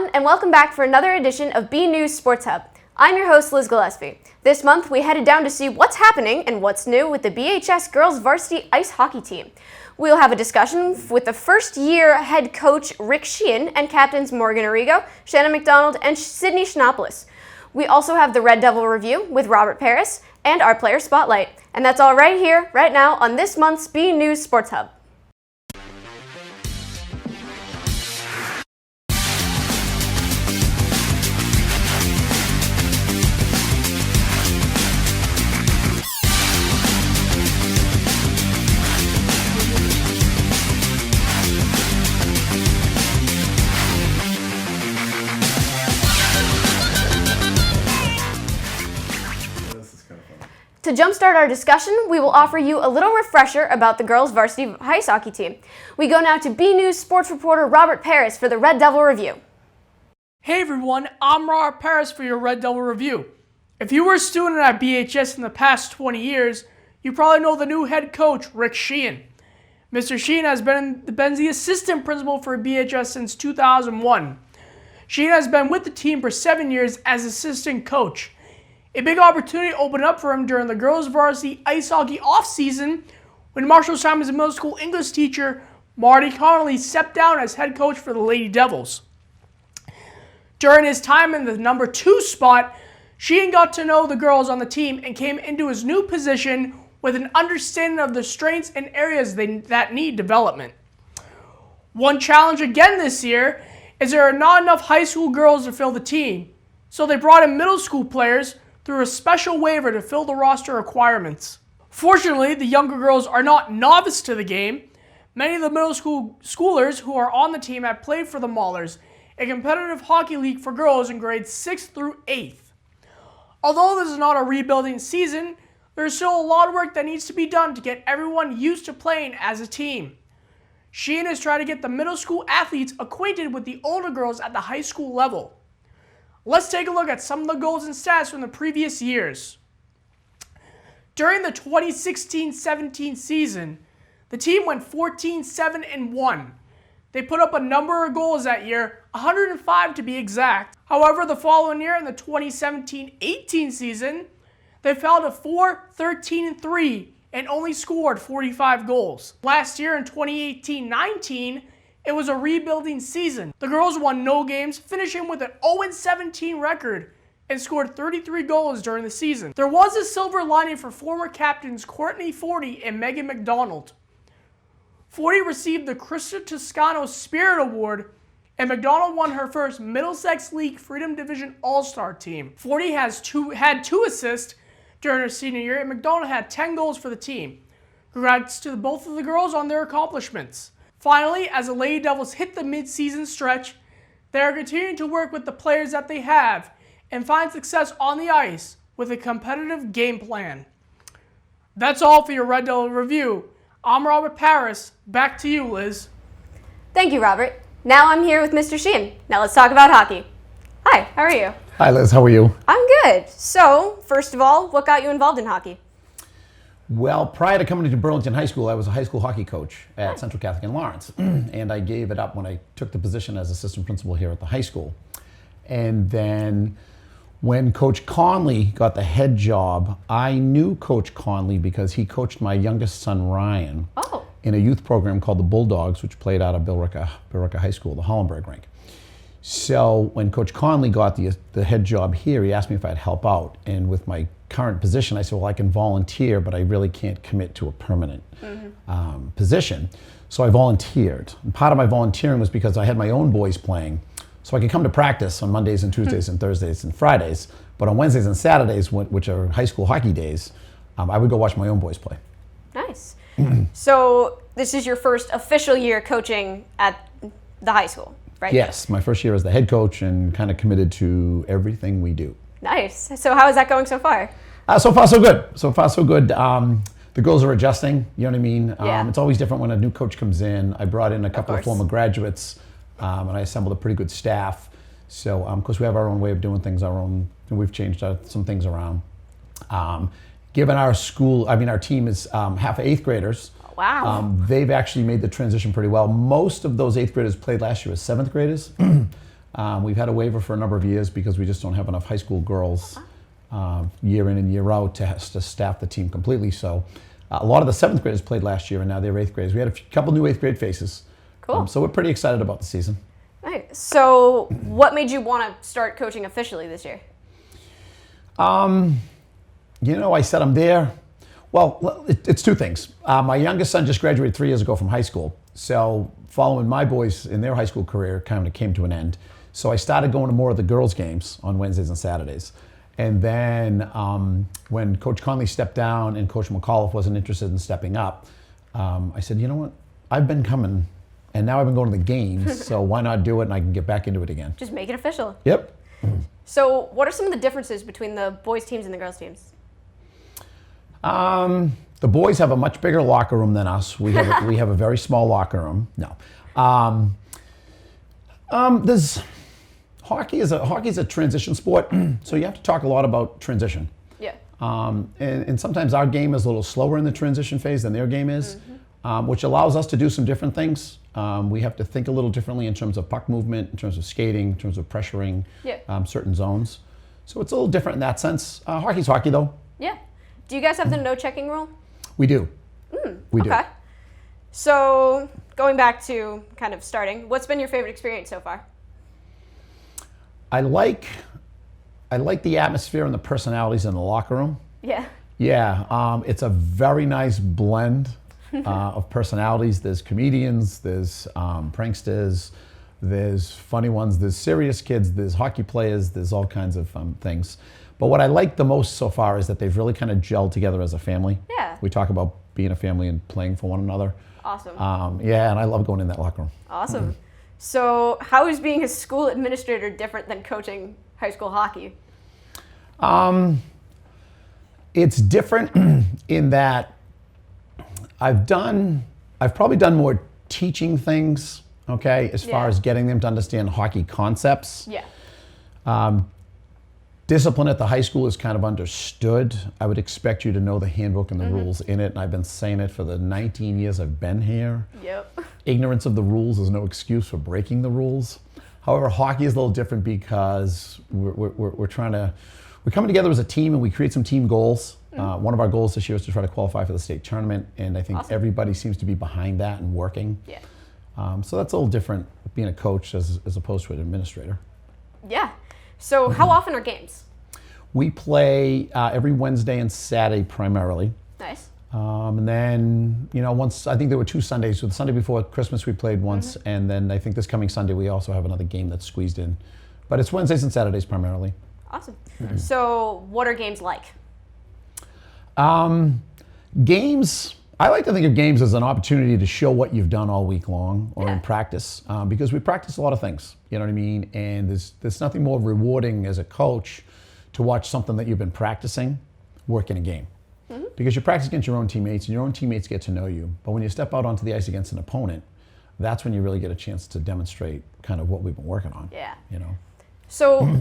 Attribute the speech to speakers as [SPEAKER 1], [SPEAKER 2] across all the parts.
[SPEAKER 1] everyone, and welcome back for another edition of BNEWS Sports Hub. I'm your host, Liz Gillespie. This month, we headed down to see what's happening and what's new with the BHS girls varsity ice hockey team. We'll have a discussion with the first-year head coach, Rick Sheehan, and captains Morgan Arigo, Shannon McDonald, and Sydney Shinopoulos. We also have the Red Devil Review with Robert Paris and our player spotlight. And that's all right here, right now, on this month's BNEWS Sports Hub. To jumpstart our discussion, we will offer you a little refresher about the girls' varsity ice hockey team. We go now to BNEWS sports reporter Robert Paris for the Red Devil Review.
[SPEAKER 2] Hey everyone, I'm Robert Paris for your Red Devil Review. If you were a student at BHS in the past 20 years, you probably know the new head coach, Rick Sheehan. Mr. Sheehan has been the assistant principal for BHS since 2001. Sheehan has been with the team for 7 years as assistant coach. A big opportunity opened up for him during the girls' varsity ice hockey off-season when Marshall Simon's middle school English teacher, Marty Connolly, stepped down as head coach for the Lady Devils. During his time in the number 2 spot, Sheehan got to know the girls on the team and came into his new position with an understanding of the strengths and areas that need development. One challenge again this year is there are not enough high school girls to fill the team, so they brought in middle school players through a special waiver to fill the roster requirements. Fortunately, the younger girls are not novice to the game. Many of the middle schoolers who are on the team have played for the Maulers, a competitive hockey league for girls in grades 6th through 8th. Although this is not a rebuilding season, there is still a lot of work that needs to be done to get everyone used to playing as a team. Sheehan is trying to get the middle school athletes acquainted with the older girls at the high school level. Let's take a look at some of the goals and stats from the previous years. During the 2016-17 season, the team went 14-7-1. They put up a number of goals that year, 105 to be exact. However, the following year in the 2017-18 season, they fell to 4-13-3 and only scored 45 goals. Last year in 2018-19, it was a rebuilding season. The girls won no games, finishing with an 0-17 record and scored 33 goals during the season. There was a silver lining for former captains Courtney Forty and Megan McDonald. Forty received the Krista Toscano Spirit Award, and McDonald won her first Middlesex League Freedom Division All-Star team. Forty had two assists during her senior year, and McDonald had 10 goals for the team. Congrats to both of the girls on their accomplishments. Finally, as the Lady Devils hit the mid-season stretch, they are continuing to work with the players that they have and find success on the ice with a competitive game plan. That's all for your Red Devil Review. I'm Robert Paris. Back to you, Liz.
[SPEAKER 1] Thank you, Robert. Now I'm here with Mr. Sheehan. Now let's talk about hockey. Hi, how are you?
[SPEAKER 3] Hi, Liz. How are you?
[SPEAKER 1] I'm good. So, first of all, what got you involved in hockey?
[SPEAKER 3] Well, prior to coming to Burlington High School, I was a high school hockey coach at Central Catholic in Lawrence. And I gave it up when I took the position as assistant principal here at the high school. And then when Coach Conley got the head job, I knew Coach Conley because he coached my youngest son, Ryan, in a youth program called the Bulldogs, which played out of Billerica High School, the Hollenberg rink. So when Coach Conley got the head job here, he asked me if I'd help out. And with my current position, I said, well, I can volunteer, but I really can't commit to a permanent position. So I volunteered. And part of my volunteering was because I had my own boys playing, so I could come to practice on Mondays and Tuesdays and Thursdays and Fridays. But on Wednesdays and Saturdays, which are high school hockey days, I would go watch my own boys play.
[SPEAKER 1] Nice. So this is your first official year coaching at the high school, right?
[SPEAKER 3] Yes, my first year as the head coach and kind of committed to everything we do.
[SPEAKER 1] Nice. So how is that going so far?
[SPEAKER 3] So far, so good. So far, so good. The girls are adjusting, you know what I mean?
[SPEAKER 1] Yeah.
[SPEAKER 3] It's always different when a new coach comes in. I brought in a couple of former graduates, and I assembled a pretty good staff. So, of course, we have our own way of doing things, we've changed some things around. Given our school, our team is half of 8th graders.
[SPEAKER 1] Wow.
[SPEAKER 3] They've actually made the transition pretty well. Most of those 8th graders played last year as 7th graders. We've had a waiver for a number of years because we just don't have enough high school girls year in and year out to staff the team completely. So a lot of the 7th graders played last year, and now they're 8th graders. We had a couple new 8th grade faces.
[SPEAKER 1] Cool.
[SPEAKER 3] So we're pretty excited about the season.
[SPEAKER 1] Right. So what made you want to start coaching officially this year?
[SPEAKER 3] I said I'm there. Well, it's two things. My youngest son just graduated 3 years ago from high school. So following my boys in their high school career kind of came to an end. So I started going to more of the girls' games on Wednesdays and Saturdays. And then when Coach Conley stepped down and Coach McAuliffe wasn't interested in stepping up, I said, you know what? I've been coming, and now I've been going to the games, so why not do it and I can get back into it again?
[SPEAKER 1] Just make it official.
[SPEAKER 3] Yep.
[SPEAKER 1] So what are some of the differences between the boys' teams and the girls' teams?
[SPEAKER 3] The boys have a much bigger locker room than us. We have a very small locker room. No. Hockey is a transition sport, so you have to talk a lot about transition.
[SPEAKER 1] Yeah.
[SPEAKER 3] And sometimes our game is a little slower in the transition phase than their game is, which allows us to do some different things. We have to think a little differently in terms of puck movement, in terms of skating, in terms of pressuring certain zones. So it's a little different in that sense. Hockey's hockey, though.
[SPEAKER 1] Yeah. Do you guys have the no checking rule?
[SPEAKER 3] We do. We do.
[SPEAKER 1] Okay. So going back to kind of starting, what's been your favorite experience so far?
[SPEAKER 3] I like the atmosphere and the personalities in the locker room.
[SPEAKER 1] Yeah.
[SPEAKER 3] Yeah, it's a very nice blend of personalities. There's comedians, there's pranksters, there's funny ones, there's serious kids, there's hockey players, there's all kinds of things. But what I like the most so far is that they've really kind of gelled together as a family.
[SPEAKER 1] Yeah.
[SPEAKER 3] We talk about being a family and playing for one another.
[SPEAKER 1] Awesome.
[SPEAKER 3] Yeah, and I love going in that locker room.
[SPEAKER 1] Awesome. So how is being a school administrator different than coaching high school hockey?
[SPEAKER 3] It's different in that I've probably done more teaching things, okay, as far as getting them to understand hockey concepts.
[SPEAKER 1] Yeah.
[SPEAKER 3] Discipline at the high school is kind of understood. I would expect you to know the handbook and the rules in it, and I've been saying it for the 19 years I've been here.
[SPEAKER 1] Yep.
[SPEAKER 3] Ignorance of the rules is no excuse for breaking the rules. However, hockey is a little different because we're coming together as a team and we create some team goals. One of our goals this year is to try to qualify for the state tournament, and I think everybody seems to be behind that and working.
[SPEAKER 1] Yeah.
[SPEAKER 3] So that's a little different being a coach as opposed to an administrator.
[SPEAKER 1] Yeah. So how often are games?
[SPEAKER 3] We play every Wednesday and Saturday primarily.
[SPEAKER 1] Nice.
[SPEAKER 3] And then, once, I think there were 2 Sundays. So the Sunday before Christmas we played once, and then I think this coming Sunday we also have another game that's squeezed in. But it's Wednesdays and Saturdays primarily.
[SPEAKER 1] Awesome. So what are games like?
[SPEAKER 3] Games, I like to think of games as an opportunity to show what you've done all week long or in practice, because we practice a lot of things, you know what I mean? And there's nothing more rewarding as a coach to watch something that you've been practicing work in a game. Because you practice against your own teammates and your own teammates get to know you. But when you step out onto the ice against an opponent, that's when you really get a chance to demonstrate kind of what we've been working on.
[SPEAKER 1] Yeah.
[SPEAKER 3] So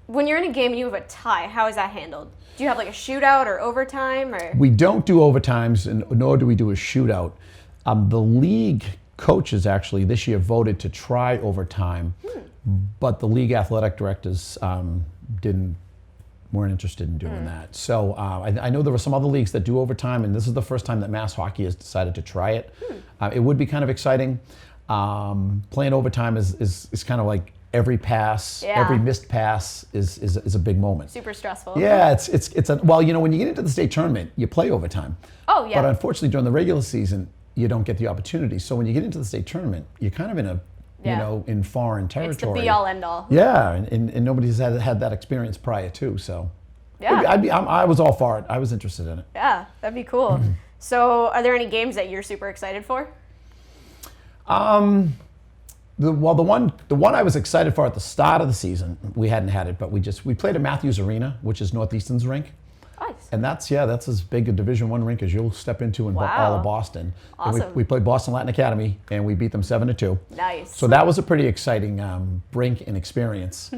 [SPEAKER 1] when you're in a game and you have a tie, how is that handled? Do you have like a shootout or overtime? Or
[SPEAKER 3] we don't do overtimes, and nor do we do a shootout. The league coaches actually this year voted to try overtime, but the league athletic directors weren't interested in doing that. So I know there were some other leagues that do overtime, and this is the first time that Mass Hockey has decided to try it. It would be kind of exciting. Playing overtime is kind of like every pass, every missed pass is a big moment.
[SPEAKER 1] Super stressful.
[SPEAKER 3] Yeah, it's when you get into the state tournament, you play overtime.
[SPEAKER 1] Oh yeah.
[SPEAKER 3] But unfortunately, during the regular season, you don't get the opportunity. So when you get into the state tournament, you're kind of in a in foreign territory.
[SPEAKER 1] It's the be all end all.
[SPEAKER 3] Yeah, and nobody's had that experience prior to. So
[SPEAKER 1] yeah,
[SPEAKER 3] I was all for it. I was interested in it.
[SPEAKER 1] Yeah, that'd be cool. So are there any games that you're super excited for?
[SPEAKER 3] The one I was excited for at the start of the season, we hadn't had it, but we played at Matthews Arena, which is Northeastern's rink.
[SPEAKER 1] Nice.
[SPEAKER 3] And that's as big a Division I rink as you'll step into in all of Boston.
[SPEAKER 1] Awesome.
[SPEAKER 3] And we played Boston Latin Academy, and we beat them 7-2.
[SPEAKER 1] Nice.
[SPEAKER 3] So that was a pretty exciting rink and experience.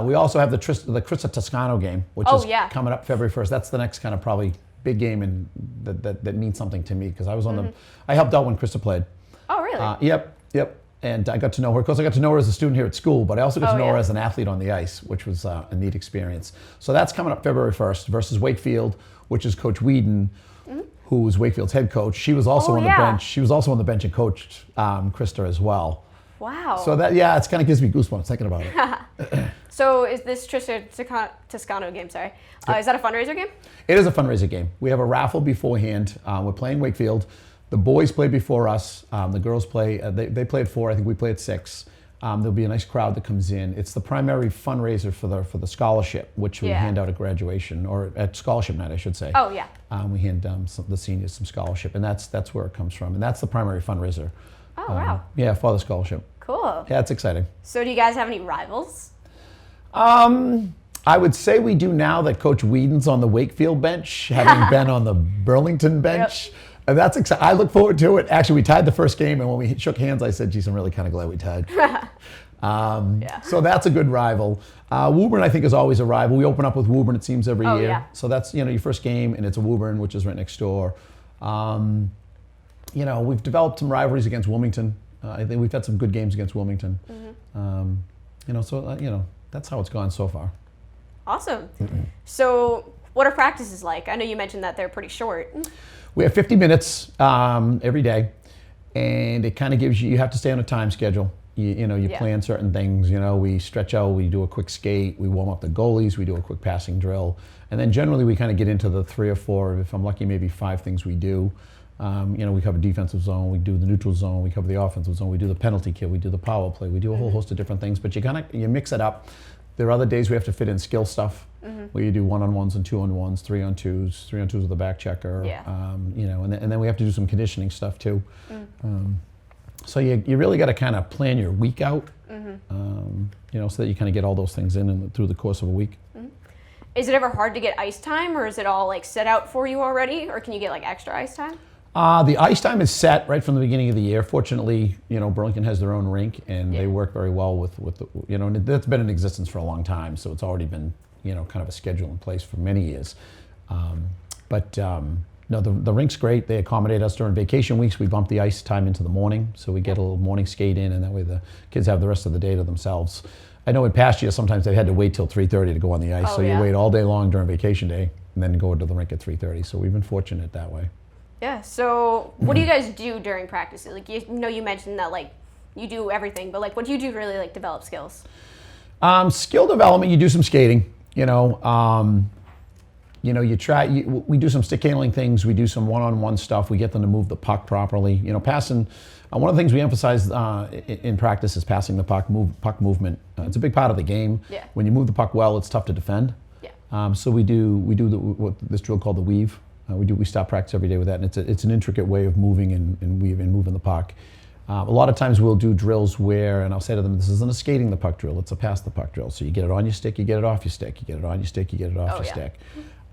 [SPEAKER 3] We also have the Crista Toscano game, which is coming up February 1st. That's the next kind of probably big game and that means something to me because I was on I helped out when Crista played.
[SPEAKER 1] Oh, really?
[SPEAKER 3] Yep. And I got to know her. Of course, I got to know her as a student here at school, but I also got to know her
[SPEAKER 1] yeah.
[SPEAKER 3] as an athlete on the ice, which was a neat experience. So that's coming up February 1st versus Wakefield, which is Coach Whedon, who was Wakefield's head coach. She was also on the bench. She was also on the bench and coached Krista as well.
[SPEAKER 1] Wow.
[SPEAKER 3] So that, yeah, it kind of gives me goosebumps thinking about it.
[SPEAKER 1] So is this Trisha Toscano game, sorry, is that a fundraiser game?
[SPEAKER 3] It is a fundraiser game. We have a raffle beforehand. We're playing Wakefield. The boys play before us. The girls play, they play at 4. I think we play at 6. There'll be a nice crowd that comes in. It's the primary fundraiser for the scholarship, which we hand out at graduation, or at scholarship night, I should say.
[SPEAKER 1] Oh, yeah.
[SPEAKER 3] We hand the seniors some scholarship, and that's where it comes from. And that's the primary fundraiser.
[SPEAKER 1] Oh, wow.
[SPEAKER 3] Yeah, for the scholarship.
[SPEAKER 1] Cool.
[SPEAKER 3] Yeah, it's exciting.
[SPEAKER 1] So do you guys have any rivals?
[SPEAKER 3] I would say we do now that Coach Whedon's on the Wakefield bench, having been on the Burlington bench.
[SPEAKER 1] Yep.
[SPEAKER 3] And that's exciting. I look forward to it. Actually, we tied the first game, and when we shook hands, I said, geez, I'm really kind of glad we tied. So that's a good rival. Woburn, I think, is always a rival. We open up with Woburn, it seems, every year.
[SPEAKER 1] Yeah.
[SPEAKER 3] So that's, your first game, and it's a Woburn, which is right next door. We've developed some rivalries against Wilmington. I think we've had some good games against Wilmington. That's how it's gone so far.
[SPEAKER 1] Awesome. So what are practices like? I know you mentioned that they're pretty short.
[SPEAKER 3] We have 50 minutes every day, and it kind of gives you have to stay on a time schedule. You plan certain things. We stretch out, we do a quick skate, we warm up the goalies, we do a quick passing drill, and then generally we kind of get into the 3 or 4, if I'm lucky, maybe 5 things we do. We cover defensive zone, we do the neutral zone, we cover the offensive zone, we do the penalty kill, we do the power play, we do a whole host of different things, but you mix it up. There are other days we have to fit in skill stuff, where you do 1-on-1s and 2-on-1s, 3-on-2s, 3-on-2s with a back checker, and then we have to do some conditioning stuff too. So you really got to kind of plan your week out, so that you kind of get all those things in through the course of a week.
[SPEAKER 1] Is it ever hard to get ice time, or is it all like set out for you already, or can you get like extra ice time?
[SPEAKER 3] The ice time is set right from the beginning of the year. Fortunately, Burlington has their own rink, and they work very well with the, and that's been in existence for a long time, so it's already been, kind of a schedule in place for many years. No, the rink's great. They accommodate us during vacation weeks. We bump the ice time into the morning, so we get a little morning skate in, and that way the kids have the rest of the day to themselves. I know in past years, sometimes they've had to wait till 3:30 to go on the ice, you wait all day long during vacation day, and then go to the rink at 3:30, so we've been fortunate that way.
[SPEAKER 1] Yeah, so what do you guys do during practice? Like, you mentioned that, like, you do everything, but, like, what do you do to really, like, develop skills?
[SPEAKER 3] Skill development, you do some skating, we do some stick handling things, we do some one-on-one stuff, we get them to move the puck properly. Passing, one of the things we emphasize in practice is passing the puck, puck movement. It's a big part of the game. Yeah. When you move the puck well, it's tough to defend. Yeah. So we do this drill called the weave. We stop practice every day with that, and it's an intricate way of moving and weaving, moving the puck. A lot of times we'll do drills where, and I'll say to them, this isn't a skating the puck drill, it's a pass the puck drill. So you get it on your stick, you get it off your stick, you get it on your stick, you get it off your stick.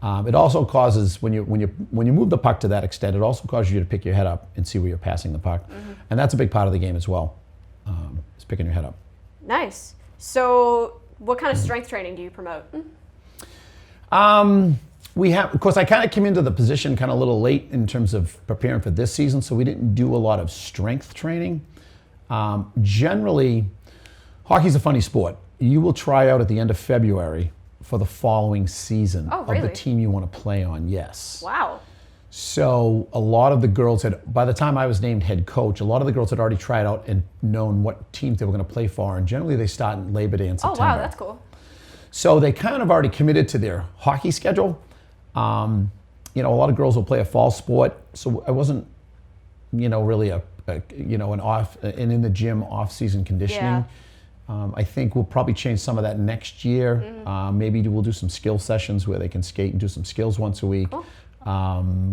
[SPEAKER 3] It also causes, when you move the puck to that extent, it also causes you to pick your head up and see where you're passing the puck. And that's a big part of the game as well, is picking your head up.
[SPEAKER 1] Nice. So what kind of strength training do you promote?
[SPEAKER 3] Of course, I kind of came into the position kind of a little late in terms of preparing for this season, so we didn't do a lot of strength training. Generally, hockey's a funny sport. You will try out at the end of February for the following season of the team you want to play on, yes.
[SPEAKER 1] Wow.
[SPEAKER 3] So a lot of the girls by the time I was named head coach, a lot of the girls had already tried out and known what teams they were going to play for, and generally they start in Labor Day in September.
[SPEAKER 1] Oh, wow, that's cool.
[SPEAKER 3] So they kind of already committed to their hockey schedule. A lot of girls will play a fall sport, so I wasn't, really an in the gym off-season conditioning. I think we'll probably change some of that next year. Maybe we'll do some skill sessions where they can skate and do some skills once a week. Cool.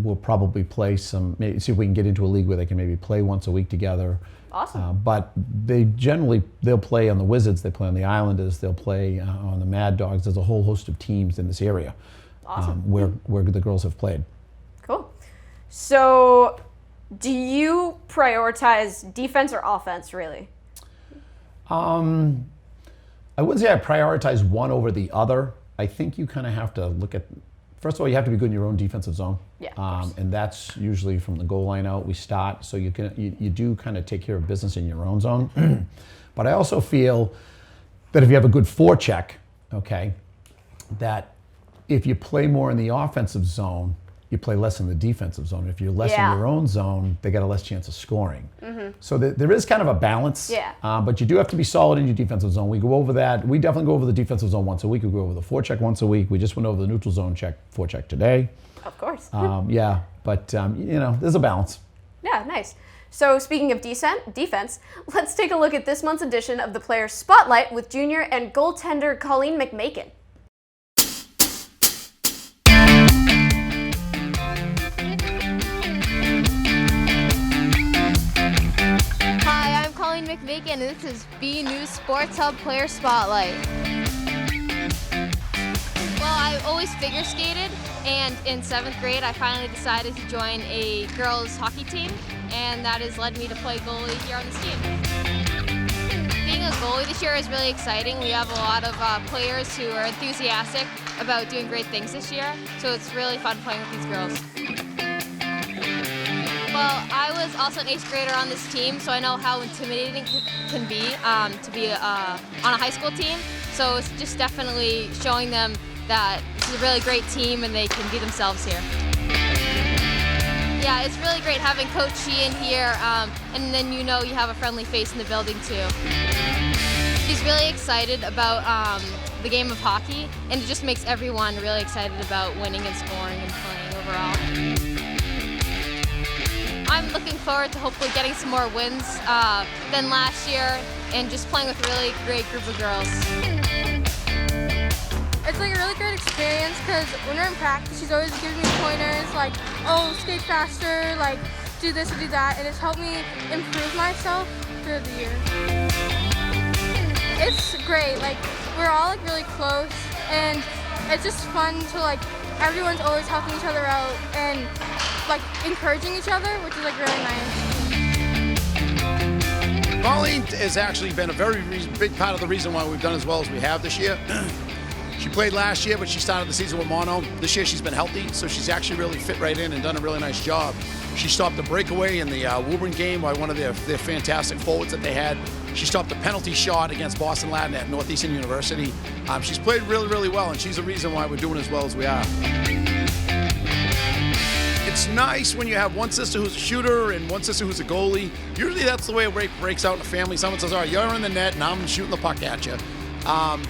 [SPEAKER 3] We'll probably play maybe see if we can get into a league where they can maybe play once a week together.
[SPEAKER 1] Awesome.
[SPEAKER 3] But they'll play on the Wizards, they play on the Islanders, they'll play on the Mad Dogs. There's a whole host of teams in this area. Awesome. Where the girls have played. Cool.
[SPEAKER 1] So, do you prioritize defense or offense, really?
[SPEAKER 3] I wouldn't say I prioritize one over the other. I think you kind of have to look at first of all, you have to be good in your own defensive zone.
[SPEAKER 1] Yeah, of course.
[SPEAKER 3] And that's usually from the goal line out. We start, so you do kind of take care of business in your own zone. But I also feel that if you have a good forecheck, okay, that if you play more in the offensive zone, you play less in the defensive zone. If you're less in your own zone, they got a less chance of scoring. So there is kind of a balance.
[SPEAKER 1] Yeah.
[SPEAKER 3] But you do have to be solid in your defensive zone. We go over that. We definitely go over the defensive zone once a week. We go over the forecheck once a week. We just went over the neutral zone forecheck today.
[SPEAKER 1] Of course.
[SPEAKER 3] Yeah, but there's a balance.
[SPEAKER 1] Yeah, nice. So speaking of defense, let's take a look at this month's edition of the Players Spotlight with junior and goaltender Colleen McMakin.
[SPEAKER 4] Hi, I'm Colleen McMakin, and this is BNEWS Sports Hub Player Spotlight. Well, I always figure skated, and in 7th grade I finally decided to join a girls hockey team, and that has led me to play goalie here on this team. Being a goalie this year is really exciting. We have a lot of players who are enthusiastic about doing great things this year, so it's really fun playing with these girls. Well, I was also an 8th grader on this team, so I know how intimidating it can be to be on a high school team. So it's just definitely showing them that this is a really great team and they can be themselves here. Yeah, it's really great having Coach Sheehan here, and then you have a friendly face in the building too. She's really excited about the game of hockey, and it just makes everyone really excited about winning and scoring and playing overall. I'm looking forward to hopefully getting some more wins than last year and just playing with a really great group of girls.
[SPEAKER 5] It's like a really great experience because when we're in practice, she's always giving me pointers like, oh, skate faster, like do this or do that, and it's helped me improve myself through the year. It's great, like we're all like really close, and it's just fun to like everyone's always helping each other out and like encouraging each other, which is like really nice.
[SPEAKER 6] Colleen has actually been a very big part of the reason why we've done as well as we have this year. She played last year, but she started the season with mono. This year she's been healthy, so she's actually really fit right in and done a really nice job. She stopped a breakaway in the Woburn game by one of their fantastic forwards that they had. She stopped a penalty shot against Boston Latin at Northeastern University. She's played really, really well, and she's the reason why we're doing as well as we are. It's nice when you have one sister who's a shooter and one sister who's a goalie. Usually that's the way it breaks out in a family. Someone says, all right, you're in the net and I'm shooting the puck at you.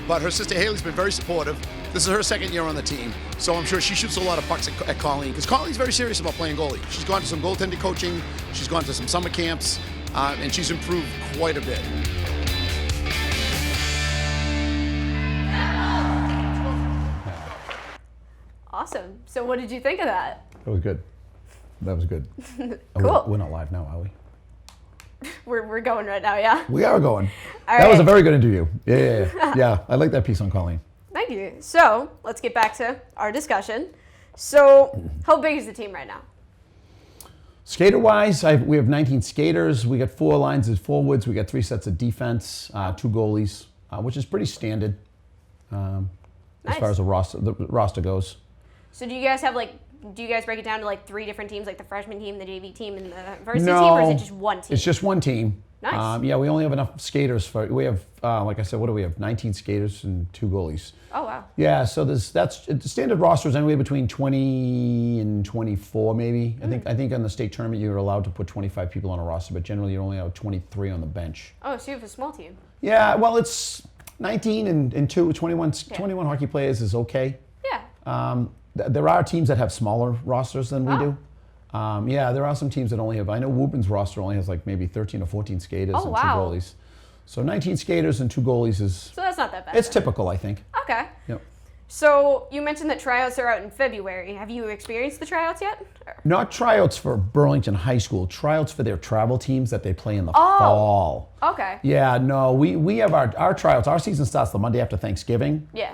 [SPEAKER 6] But her sister Haley's been very supportive. This is her 2nd year on the team, so I'm sure she shoots a lot of pucks at Colleen, because Colleen's very serious about playing goalie. She's gone to some goaltender coaching, she's gone to some summer camps, and she's improved quite a bit.
[SPEAKER 1] Awesome. So what did you think of that?
[SPEAKER 3] That was good. That was good.
[SPEAKER 1] Cool.
[SPEAKER 3] We're not live now, are we?
[SPEAKER 1] We're going right now, yeah?
[SPEAKER 3] We are going.
[SPEAKER 1] All
[SPEAKER 3] That was
[SPEAKER 1] right.
[SPEAKER 3] a very good interview. Yeah. Yeah, I like that piece on Colleen.
[SPEAKER 1] Thank you. So let's get back to our discussion. So how big is the team right now?
[SPEAKER 3] Skater-wise, we have 19 skaters. We got 4 lines of forwards. We got 3 sets of defense, 2 goalies, which is pretty standard as
[SPEAKER 1] Nice.
[SPEAKER 3] far as the roster goes.
[SPEAKER 1] So do you guys break it down to like 3 different teams, like the freshman team, the JV team, and the varsity
[SPEAKER 3] No,
[SPEAKER 1] team, or is it just one team?
[SPEAKER 3] It's just one team.
[SPEAKER 1] Nice.
[SPEAKER 3] Yeah, we only have enough skaters we have, like I said, what do we have? 19 skaters and 2 goalies.
[SPEAKER 1] Oh, wow.
[SPEAKER 3] Yeah, so the standard roster is anywhere between 20 and 24 maybe. I think on the state tournament you're allowed to put 25 people on a roster, but generally you're only allowed 23 on the bench.
[SPEAKER 1] Oh, so you have a small team.
[SPEAKER 3] Yeah, well it's 19 and 21 hockey players is okay.
[SPEAKER 1] Yeah.
[SPEAKER 3] There are teams that have smaller rosters than we do. Yeah, there are some teams that only have, I know Wubin's roster only has like maybe 13 or 14 skaters and 2
[SPEAKER 1] wow.
[SPEAKER 3] goalies. So 19 skaters and 2 goalies is,
[SPEAKER 1] So that's not that bad.
[SPEAKER 3] it's typical, I think.
[SPEAKER 1] Okay.
[SPEAKER 3] Yep.
[SPEAKER 1] So you mentioned that tryouts are out in February. Have you experienced the tryouts yet?
[SPEAKER 3] Not tryouts for Burlington High School, tryouts for their travel teams that they play in the fall.
[SPEAKER 1] Okay.
[SPEAKER 3] Yeah, no, we have our tryouts. Our season starts the Monday after Thanksgiving,
[SPEAKER 1] Yeah.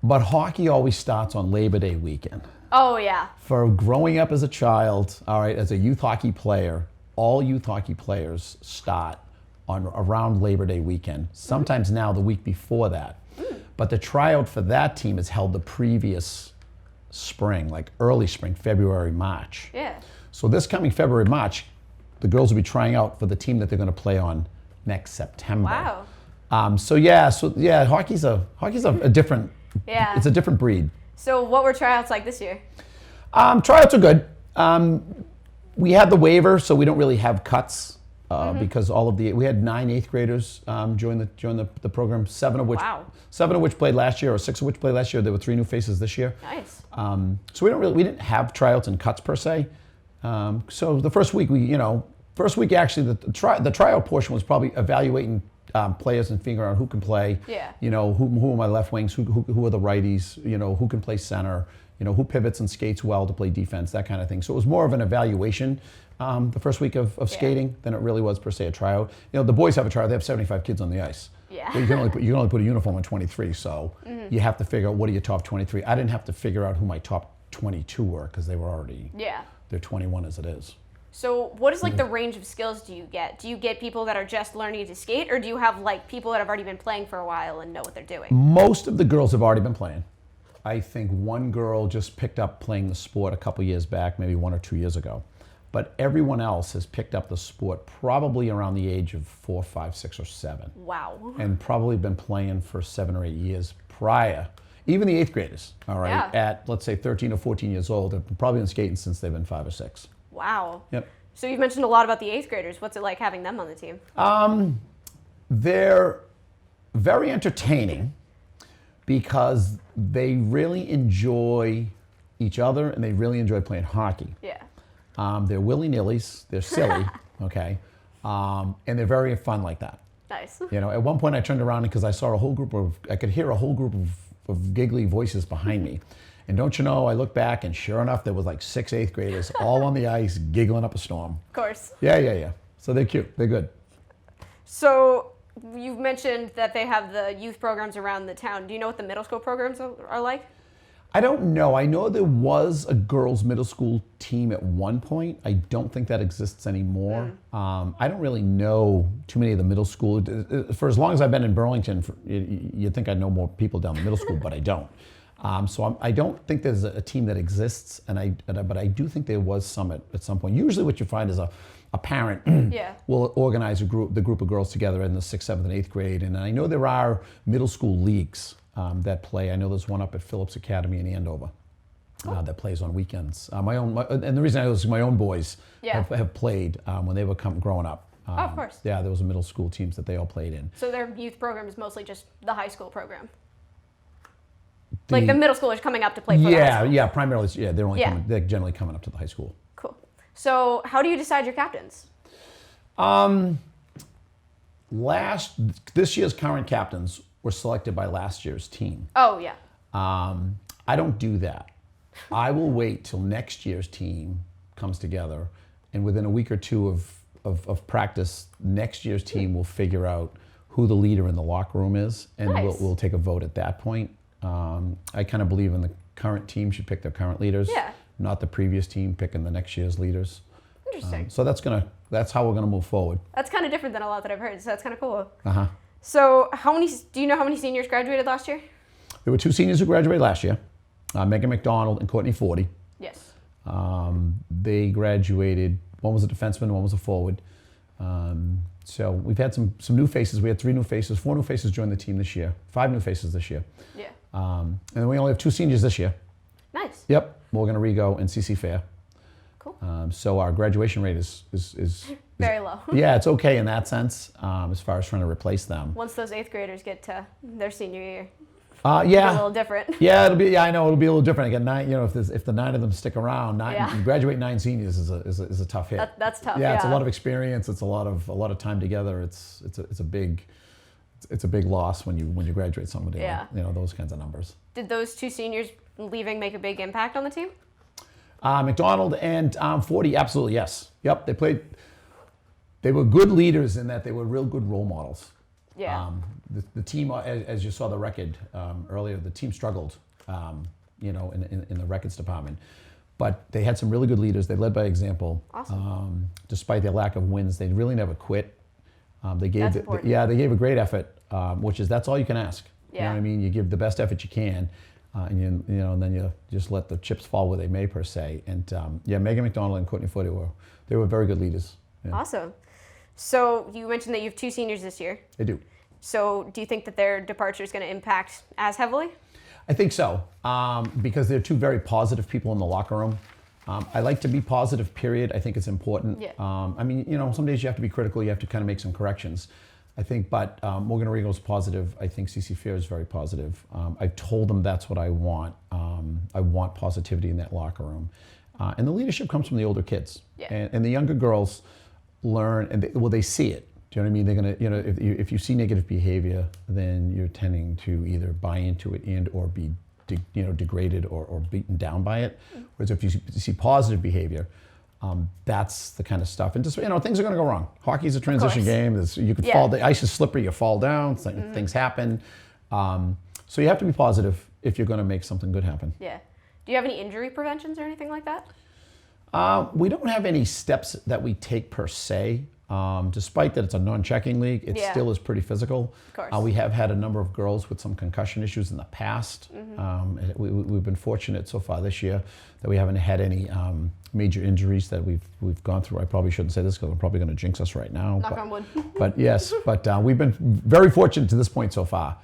[SPEAKER 3] but hockey always starts on Labor Day weekend.
[SPEAKER 1] Oh, yeah.
[SPEAKER 3] For growing up as a child, all right, as a youth hockey player, all youth hockey players start on around Labor Day weekend, sometimes now the week before that. But the tryout for that team is held the previous spring, like early spring, February, March.
[SPEAKER 1] Yeah.
[SPEAKER 3] So this coming February, March, the girls will be trying out for the team that they're going to play on next September.
[SPEAKER 1] Wow.
[SPEAKER 3] Hockey's a different.
[SPEAKER 1] Yeah.
[SPEAKER 3] It's a different breed.
[SPEAKER 1] So what were tryouts like this year?
[SPEAKER 3] Tryouts are good. We had the waiver, so we don't really have cuts because we had 9 8th graders join the program. 7 of which played last year, or 6 of which played last year. There were 3 new faces this year.
[SPEAKER 1] Nice.
[SPEAKER 3] So we didn't have tryouts and cuts per se. So the first week actually the tryout portion was probably evaluating players and figuring out who can play.
[SPEAKER 1] Yeah.
[SPEAKER 3] Who are my left wings? Who are the righties? Who can play center? Who pivots and skates well to play defense? That kind of thing. So it was more of an evaluation the first week of skating than it really was per se a tryout. The boys have a tryout. They have 75 kids on the ice.
[SPEAKER 1] Yeah.
[SPEAKER 3] But you can only put a uniform on 23. So you have to figure out what are your top 23. I didn't have to figure out who my top 22 were because they were already.
[SPEAKER 1] Yeah.
[SPEAKER 3] They're 21 as it is.
[SPEAKER 1] So what is the range of skills do you get? Do you get people that are just learning to skate, or do you have people that have already been playing for a while and know what they're doing?
[SPEAKER 3] Most of the girls have already been playing. I think one girl just picked up playing the sport a couple years back, maybe 1 or 2 years ago. But everyone else has picked up the sport probably around the age of 4, 5, 6, or 7.
[SPEAKER 1] Wow.
[SPEAKER 3] And probably been playing for 7 or 8 years prior. Even the 8th graders, all right,
[SPEAKER 1] Yeah.
[SPEAKER 3] at let's say 13 or 14 years old, have probably been skating since they've been 5 or 6.
[SPEAKER 1] Wow.
[SPEAKER 3] Yep.
[SPEAKER 1] So you've mentioned a lot about the 8th graders. What's it like having them on the team?
[SPEAKER 3] They're very entertaining because they really enjoy each other and they really enjoy playing hockey.
[SPEAKER 1] Yeah.
[SPEAKER 3] They're willy-nillys, they're silly, okay, and they're very fun like that.
[SPEAKER 1] Nice.
[SPEAKER 3] At one point I turned around because I could hear a whole group of giggly voices behind me. And don't you know, I looked back and sure enough, there was 6 8th graders all on the ice giggling up a storm.
[SPEAKER 1] Of course.
[SPEAKER 3] Yeah. So they're cute, they're good.
[SPEAKER 1] So you've mentioned that they have the youth programs around the town. Do you know what the middle school programs are like?
[SPEAKER 3] I don't know. I know there was a girls' middle school team at one point. I don't think that exists anymore. I don't really know too many of the middle school. For as long as I've been in Burlington, you'd think I'd know more people down the middle school, but I don't. So I don't think there's a team that exists, but I do think there was some at some point. Usually what you find is a parent will organize the group of girls together in the 6th, 7th, and 8th grade. And I know there are middle school leagues that play. I know there's one up at Phillips Academy in Andover that plays on weekends. And the reason I know is my own boys have played when they were growing up.
[SPEAKER 1] Of course.
[SPEAKER 3] Yeah, there was middle school teams that they all played in.
[SPEAKER 1] So their youth program is mostly just the high school program? The middle schoolers coming up to play for the high school?
[SPEAKER 3] Yeah, primarily, they're generally coming up to the high school.
[SPEAKER 1] Cool. So how do you decide your captains?
[SPEAKER 3] This year's current captains were selected by last year's team.
[SPEAKER 1] Oh, yeah.
[SPEAKER 3] I don't do that. I will wait till next year's team comes together, and within a week or two of practice, next year's team will figure out who the leader in the locker room is, and
[SPEAKER 1] Nice.
[SPEAKER 3] we'll take a vote at that point. I kind of believe in the current team should pick their current leaders, not the previous team picking the next year's leaders.
[SPEAKER 1] Interesting.
[SPEAKER 3] So that's how we're gonna move forward.
[SPEAKER 1] That's kind of different than a lot that I've heard, so that's kind of cool.
[SPEAKER 3] Uh-huh.
[SPEAKER 1] So do you know how many seniors graduated last year?
[SPEAKER 3] There were 2 seniors who graduated last year, Megan McDonald and Courtney Forty.
[SPEAKER 1] Yes.
[SPEAKER 3] They graduated. One was a defenseman, one was a forward. So we've had some new faces. We had 3 new faces, 4 new faces joined the team this year, 5 new faces this year.
[SPEAKER 1] Yeah.
[SPEAKER 3] And then we only have 2 seniors this year.
[SPEAKER 1] Nice.
[SPEAKER 3] Yep, Morgan Arigo and CC Fair.
[SPEAKER 1] Cool.
[SPEAKER 3] So our graduation rate is
[SPEAKER 1] Very low.
[SPEAKER 3] yeah, it's okay in that sense as far as trying to replace them.
[SPEAKER 1] Once those 8th graders get to their senior year,
[SPEAKER 3] Yeah.
[SPEAKER 1] a little different.
[SPEAKER 3] Yeah, I know it'll be a little different. Again, 9, if the 9 of them stick around,
[SPEAKER 1] Yeah.
[SPEAKER 3] you graduate 9 seniors is a tough hit.
[SPEAKER 1] That's tough.
[SPEAKER 3] Yeah, it's a lot of experience. It's a lot of time together. It's a big loss when you graduate somebody.
[SPEAKER 1] Yeah.
[SPEAKER 3] Those kinds of numbers.
[SPEAKER 1] Did those 2 seniors leaving make a big impact on the team?
[SPEAKER 3] McDonald and 40, absolutely yes. Yep, they were good leaders in that they were real good role models.
[SPEAKER 1] Yeah.
[SPEAKER 3] The team, as you saw the record earlier, the team struggled, in the records department. But they had some really good leaders. They led by example.
[SPEAKER 1] Awesome.
[SPEAKER 3] Despite their lack of wins, they really never quit. They gave
[SPEAKER 1] That's important.
[SPEAKER 3] they gave a great effort, that's all you can ask. You know
[SPEAKER 1] Yeah.
[SPEAKER 3] what I mean? You give the best effort you can. and and then you just let the chips fall where they may, per se. And Megan McDonald and Courtney Foote they were very good leaders. Yeah.
[SPEAKER 1] Awesome. So you mentioned that you have 2 seniors this year.
[SPEAKER 3] I do.
[SPEAKER 1] So do you think that their departure is going to impact as heavily?
[SPEAKER 3] I think so, because they're 2 very positive people in the locker room. I like to be positive, period. I think it's important.
[SPEAKER 1] Yeah.
[SPEAKER 3] Some days you have to be critical, you have to kind of make some corrections. I think, but Morgan Arigo's positive. I think CeCe Fair is very positive. I've told them that's what I want. I want positivity in that locker room. And the leadership comes from the older kids.
[SPEAKER 1] Yeah.
[SPEAKER 3] And the younger girls learn, and they see it. Do you know what I mean? They're gonna, if you see negative behavior, then you're tending to either buy into it and or be degraded or beaten down by it. Whereas if you see positive behavior, that's the kind of stuff. And just things are going to go wrong. Hockey's a transition game. You could fall. The ice is slippery. You fall down. Things happen. So you have to be positive if you're going to make something good happen.
[SPEAKER 1] Yeah. Do you have any injury preventions or anything like that?
[SPEAKER 3] We don't have any steps that we take per se. Despite that it's a non-checking league, it still is pretty physical.
[SPEAKER 1] Of course.
[SPEAKER 3] We have had a number of girls with some concussion issues in the past. We've been fortunate so far this year that we haven't had any major injuries that we've gone through. I probably shouldn't say this because I'm probably going to jinx us right now.
[SPEAKER 1] Knock on wood.
[SPEAKER 3] But yes, we've been very fortunate to this point so far.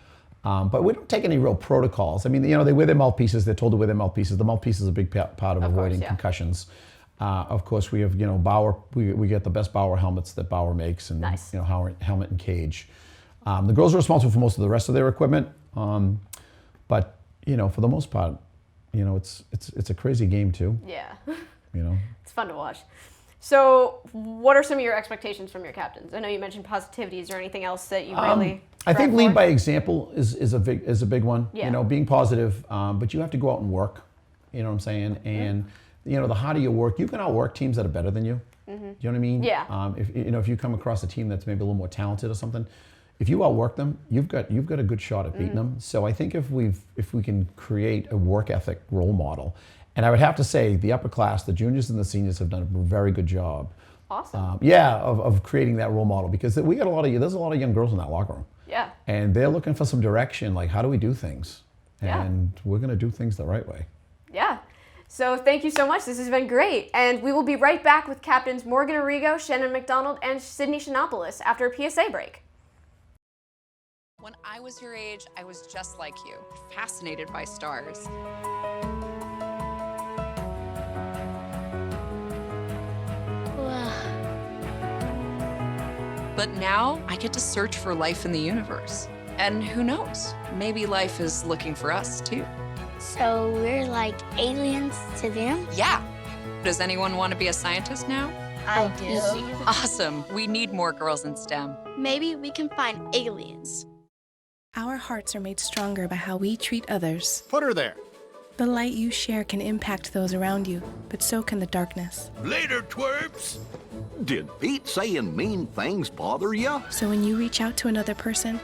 [SPEAKER 3] But we don't take any real protocols. I mean, they wear their mouthpieces. They're told to wear their mouthpieces. The mouthpiece is a big part of avoiding concussions. Of course, we have Bauer. We get the best Bauer helmets that Bauer makes, and
[SPEAKER 1] nice.
[SPEAKER 3] Helmet and cage. The girls are responsible for most of the rest of their equipment, but for the most part, it's a crazy game too.
[SPEAKER 1] Yeah.
[SPEAKER 3] It's
[SPEAKER 1] fun to watch. So, what are some of your expectations from your captains? I know you mentioned positivity. Is there anything else that you really?
[SPEAKER 3] I think lead by example is a big one.
[SPEAKER 1] Yeah.
[SPEAKER 3] Being positive, but you have to go out and work. You know what I'm saying? And the harder you work, you can outwork teams that are better than you. Do you know what I mean?
[SPEAKER 1] Yeah.
[SPEAKER 3] If you come across a team that's maybe a little more talented or something, if you outwork them, you've got a good shot at beating them. So I think if we can create a work ethic role model, and I would have to say the upper class, the juniors and the seniors have done a very good job.
[SPEAKER 1] Awesome.
[SPEAKER 3] Of creating that role model, because there's a lot of young girls in that locker room.
[SPEAKER 1] Yeah.
[SPEAKER 3] And they're looking for some direction, like how do we do things? And we're going to do things the right way.
[SPEAKER 1] Yeah. So thank you so much. This has been great. And we will be right back with captains Morgan Arigo, Shannon McDonald, and Sydney Shinopoulos after a PSA break.
[SPEAKER 7] When I was your age, I was just like you, fascinated by stars. But now I get to search for life in the universe. And who knows, maybe life is looking for us too.
[SPEAKER 8] So we're like aliens to them?
[SPEAKER 7] Yeah. Does anyone want to be a scientist now?
[SPEAKER 8] I do.
[SPEAKER 7] Awesome. We need more girls in STEM.
[SPEAKER 8] Maybe we can find aliens.
[SPEAKER 9] Our hearts are made stronger by how we treat others.
[SPEAKER 6] Put her there.
[SPEAKER 9] The light you share can impact those around you, but so can the darkness.
[SPEAKER 10] Later, twerps. Did Pete saying mean things bother you?
[SPEAKER 9] So when you reach out to another person,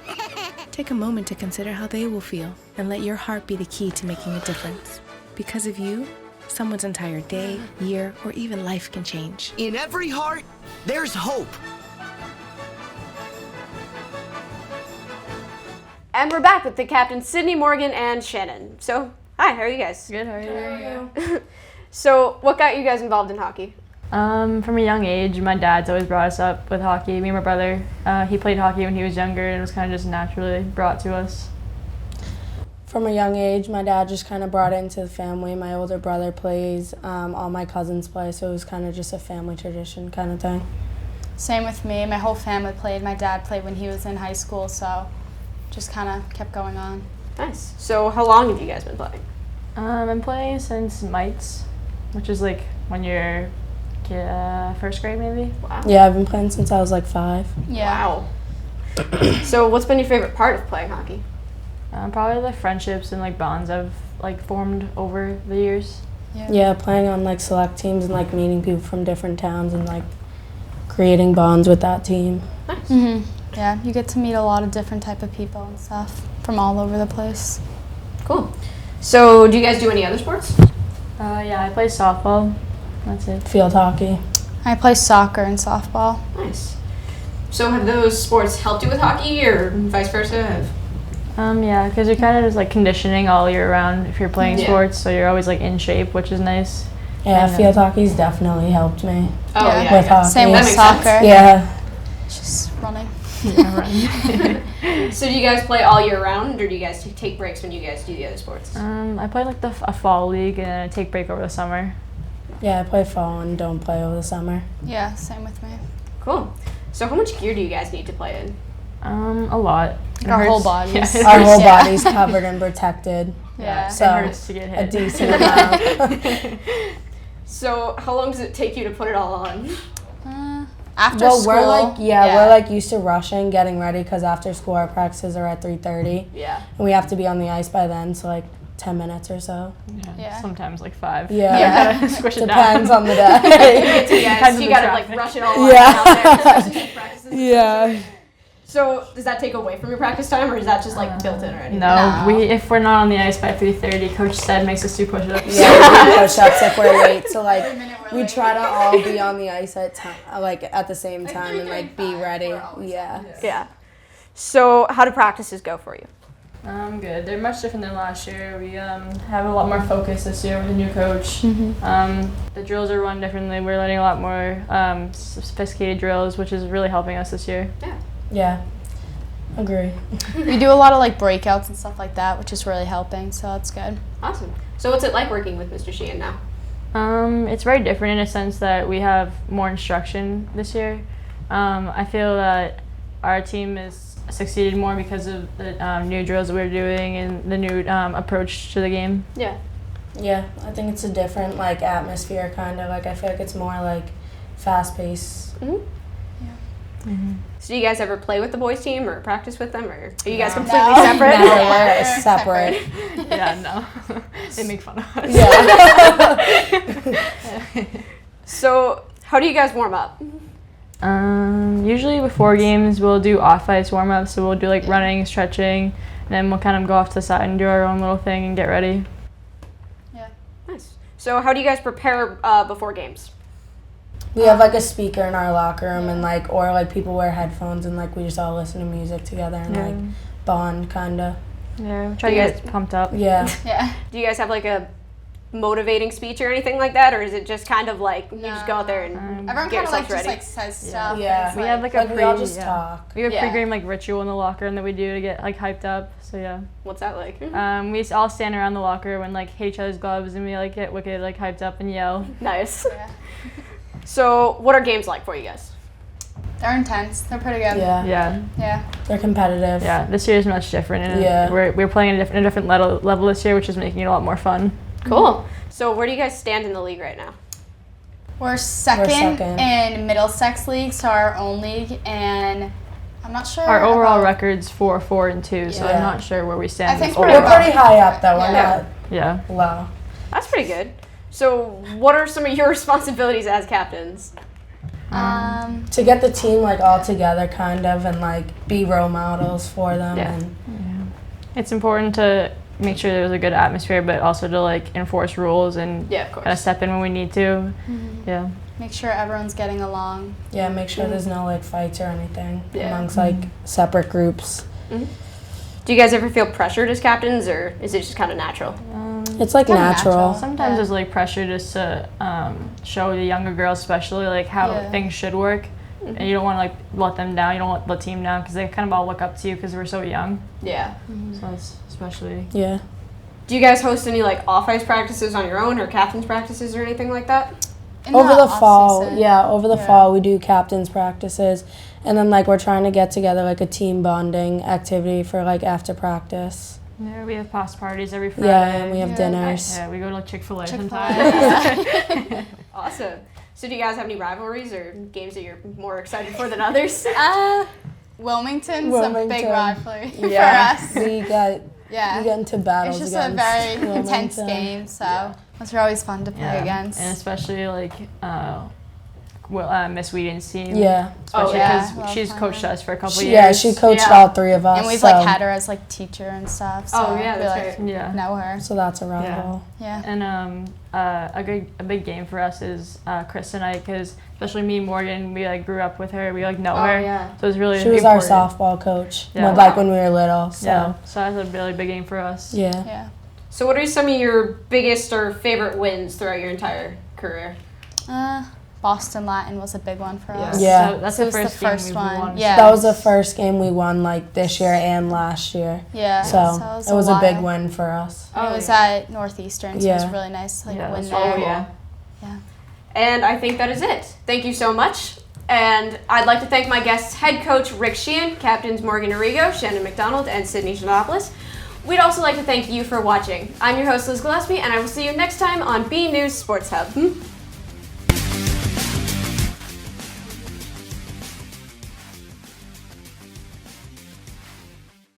[SPEAKER 9] take a moment to consider how they will feel and let your heart be the key to making a difference. Because of you, someone's entire day, year, or even life can change.
[SPEAKER 10] In every heart, there's hope.
[SPEAKER 1] And we're back with the captains Sydney, Morgan, and Shannon. So, hi, how are you guys?
[SPEAKER 11] Good, how are you?
[SPEAKER 1] So, what got you guys involved in hockey?
[SPEAKER 11] From a young age, my dad's always brought us up with hockey. Me and my brother, he played hockey when he was younger, and it was kind of just naturally brought to us.
[SPEAKER 5] From a young age, my dad just kind of brought it into the family. My older brother plays, all my cousins play, so it was kind of just a family tradition kind of thing.
[SPEAKER 12] Same with me. My whole family played. My dad played when he was in high school, so just kind of kept going on.
[SPEAKER 1] Nice. So how long have you guys been playing?
[SPEAKER 11] I've been playing since mites, which is like when you're first grade maybe.
[SPEAKER 1] Wow.
[SPEAKER 5] Yeah, I've been playing since I was like 5.
[SPEAKER 12] Yeah.
[SPEAKER 1] Wow. So what's been your favorite part of playing hockey?
[SPEAKER 11] Probably the friendships and like bonds I've like formed over the years.
[SPEAKER 5] Yeah, playing on like select teams and like meeting people from different towns and like creating bonds with that team.
[SPEAKER 1] Nice.
[SPEAKER 12] Mm-hmm. Yeah, you get to meet a lot of different type of people and stuff from all over the place.
[SPEAKER 1] Cool. So do you guys do any other sports?
[SPEAKER 11] Yeah, I play softball. That's it.
[SPEAKER 5] Field hockey.
[SPEAKER 12] I play soccer and softball.
[SPEAKER 1] Nice. So have those sports helped you with hockey or vice versa?
[SPEAKER 11] Yeah, because you're kind of just like conditioning all year round if you're playing sports, so you're always like in shape, which is nice.
[SPEAKER 13] Yeah, field hockey's definitely helped me.
[SPEAKER 1] Oh yeah,
[SPEAKER 13] with hockey.
[SPEAKER 12] Same with soccer.
[SPEAKER 13] Yeah.
[SPEAKER 12] Just running.
[SPEAKER 1] So do you guys play all year round, or do you guys take breaks when you guys do the other sports?
[SPEAKER 11] I play like a fall league and I take break over the summer.
[SPEAKER 13] Yeah, I play fall and don't play over the summer.
[SPEAKER 12] Yeah, same with me.
[SPEAKER 1] Cool. So how much gear do you guys need to play in?
[SPEAKER 11] A lot.
[SPEAKER 12] Our whole bodies.
[SPEAKER 11] Yeah,
[SPEAKER 13] Our whole body's covered and protected.
[SPEAKER 12] Yeah.
[SPEAKER 13] So
[SPEAKER 11] it hurts to get hit.
[SPEAKER 13] a decent amount.
[SPEAKER 1] So how long does it take you to put it all on?
[SPEAKER 12] After school.
[SPEAKER 13] we're like used to rushing, getting ready, because after school our practices are at 3:30.
[SPEAKER 1] Yeah.
[SPEAKER 13] And we have to be on the ice by then, so like 10 minutes or so.
[SPEAKER 11] Yeah. Sometimes like 5.
[SPEAKER 13] Yeah.
[SPEAKER 11] Squish it
[SPEAKER 13] Depends
[SPEAKER 11] down.
[SPEAKER 13] on the day.
[SPEAKER 1] You gotta like rush it all on
[SPEAKER 13] Yeah.
[SPEAKER 1] out there, especially for practices.
[SPEAKER 13] Yeah.
[SPEAKER 1] So does that take away from your practice time, or is that just like built in already?
[SPEAKER 11] No, if we're not on the ice by 3:30, Coach said makes us do push-ups.
[SPEAKER 13] Yeah, we do push-ups if we're late. So like we try to all be on the ice at the same time and like be ready. Yeah.
[SPEAKER 1] Yeah. So how do practices go for you?
[SPEAKER 11] Good. They're much different than last year. We have a lot more focus this year with the new coach. The drills are run differently. We're learning a lot more sophisticated drills, which is really helping us this year.
[SPEAKER 13] Yeah. Agree.
[SPEAKER 12] We do a lot of like breakouts and stuff like that, which is really helping, so that's good.
[SPEAKER 1] Awesome. So what's it like working with Mr. Sheehan now?
[SPEAKER 11] It's very different in a sense that we have more instruction this year. I feel that our team has succeeded more because of the new drills that we're doing and the new approach to the game.
[SPEAKER 1] Yeah.
[SPEAKER 13] Yeah, I think it's a different like atmosphere kind of. Like I feel like it's more like fast-paced.
[SPEAKER 1] So do you guys ever play with the boys team or practice with them, or are you guys completely separate?
[SPEAKER 13] No, we're separate.
[SPEAKER 11] Yeah, no. They make fun of us.
[SPEAKER 13] Yeah.
[SPEAKER 1] So how do you guys warm up?
[SPEAKER 11] Usually before games we'll do off-ice warm-ups, so we'll do like running, stretching, and then we'll kind of go off to the side and do our own little thing and get ready.
[SPEAKER 12] Yeah.
[SPEAKER 1] Nice. So how do you guys prepare before games?
[SPEAKER 13] We have like a speaker in our locker room and like, or like people wear headphones and like we just all listen to music together and like bond kinda.
[SPEAKER 11] Yeah, we try to get pumped up.
[SPEAKER 13] Yeah.
[SPEAKER 12] Yeah.
[SPEAKER 1] Do you guys have like a motivating speech or anything like that, or is it just kind of like you just go out there and
[SPEAKER 12] Everyone
[SPEAKER 1] get
[SPEAKER 12] kind of like
[SPEAKER 1] yourself
[SPEAKER 12] just
[SPEAKER 1] ready?
[SPEAKER 12] like says stuff.
[SPEAKER 13] Yeah.
[SPEAKER 11] We have like a
[SPEAKER 13] we all just talk.
[SPEAKER 11] We have a pre-game like ritual in the locker room that we do to get like hyped up. So yeah.
[SPEAKER 1] What's that like?
[SPEAKER 11] We all stand around the locker and like hit each other's gloves and we like get wicked like hyped up and yell.
[SPEAKER 1] Nice.
[SPEAKER 12] Yeah.
[SPEAKER 1] So what are games like for you guys?
[SPEAKER 12] They're intense. They're pretty good.
[SPEAKER 13] Yeah.
[SPEAKER 11] Yeah.
[SPEAKER 12] Yeah.
[SPEAKER 13] They're competitive.
[SPEAKER 11] Yeah. This year is much different. And
[SPEAKER 13] Yeah.
[SPEAKER 11] we're playing at a different level this year, which is making it a lot more fun.
[SPEAKER 1] Cool. So where do you guys stand in the league right now?
[SPEAKER 12] We're second in Middlesex League, so our own league, and I'm not sure.
[SPEAKER 11] Our overall
[SPEAKER 12] about,
[SPEAKER 11] record's 4-4-2, so I'm not sure where we stand.
[SPEAKER 12] I think
[SPEAKER 13] We're pretty high up though. We're not low.
[SPEAKER 1] That's pretty good. So what are some of your responsibilities as captains?
[SPEAKER 13] To get the team like all together kind of and like be role models for them. And
[SPEAKER 11] It's important to make sure there's a good atmosphere, but also to like enforce rules and
[SPEAKER 1] of course.
[SPEAKER 11] kind of step in when we need to. Yeah.
[SPEAKER 12] Make sure everyone's getting along.
[SPEAKER 13] Yeah, make sure there's no like fights or anything amongst like separate groups.
[SPEAKER 1] Do you guys ever feel pressured as captains, or is it just kind of natural?
[SPEAKER 13] It's like natural.
[SPEAKER 11] Sometimes there's like pressure just to show the younger girls, especially like how things should work, and you don't want to like let them down. You don't want the team down because they kind of all look up to you because we're so young.
[SPEAKER 1] Yeah.
[SPEAKER 11] So it's especially.
[SPEAKER 13] Yeah.
[SPEAKER 1] Do you guys host any like off-ice practices on your own, or captains practices, or anything like that?
[SPEAKER 13] Over the fall, over the fall we do captains practices, and then like we're trying to get together like a team bonding activity for like after practice.
[SPEAKER 11] Yeah, we have pasta parties every Friday.
[SPEAKER 13] Yeah, and we have dinners.
[SPEAKER 11] Yeah, we go to like Chick-fil-A sometimes.
[SPEAKER 1] Awesome. So do you guys have any rivalries or games that you're more excited for than others?
[SPEAKER 12] Wilmington's a big rivalry for us.
[SPEAKER 13] We get into battles.
[SPEAKER 12] It's just a very intense game, so those are always fun to play against.
[SPEAKER 11] And especially like Miss Whedon's team.
[SPEAKER 13] Yeah.
[SPEAKER 11] Especially
[SPEAKER 12] yeah.
[SPEAKER 11] because she's coached us for a couple years.
[SPEAKER 13] Yeah, she coached all three of us.
[SPEAKER 12] And we've
[SPEAKER 13] so.
[SPEAKER 12] like had her as like teacher and stuff. So
[SPEAKER 1] yeah, that's
[SPEAKER 12] we, like,
[SPEAKER 11] right. Yeah.
[SPEAKER 12] know her.
[SPEAKER 13] So that's a rival.
[SPEAKER 12] Yeah.
[SPEAKER 11] And a big game for us is Chris tonight because especially me and Morgan, we like grew up with her. We like know her.
[SPEAKER 1] Yeah.
[SPEAKER 11] So it's really
[SPEAKER 13] She was
[SPEAKER 11] important.
[SPEAKER 13] our softball coach.
[SPEAKER 11] Yeah.
[SPEAKER 13] When we were little. So.
[SPEAKER 11] Yeah. So that's a really big game for us.
[SPEAKER 13] Yeah.
[SPEAKER 12] Yeah.
[SPEAKER 1] So what are some of your biggest or favorite wins throughout your entire career?
[SPEAKER 12] Boston Latin was a big one for us.
[SPEAKER 13] Yeah.
[SPEAKER 11] So that's
[SPEAKER 12] So
[SPEAKER 11] the
[SPEAKER 12] it was
[SPEAKER 11] first,
[SPEAKER 12] the first
[SPEAKER 11] game we've
[SPEAKER 12] one.
[SPEAKER 11] won.
[SPEAKER 12] Yeah.
[SPEAKER 13] That was the first game we won like this year and last year.
[SPEAKER 12] Yeah.
[SPEAKER 13] So it was a big win for us.
[SPEAKER 12] It was at Northeastern, so it was really nice to like win there.
[SPEAKER 1] Oh, yeah. And I think that is it. Thank you so much. And I'd like to thank my guests, head coach Rick Sheehan, captains Morgan Arigo, Shannon McDonald, and Sydney Shinopoulos. We'd also like to thank you for watching. I'm your host, Liz Gillespie, and I will see you next time on BNEWS Sports Hub.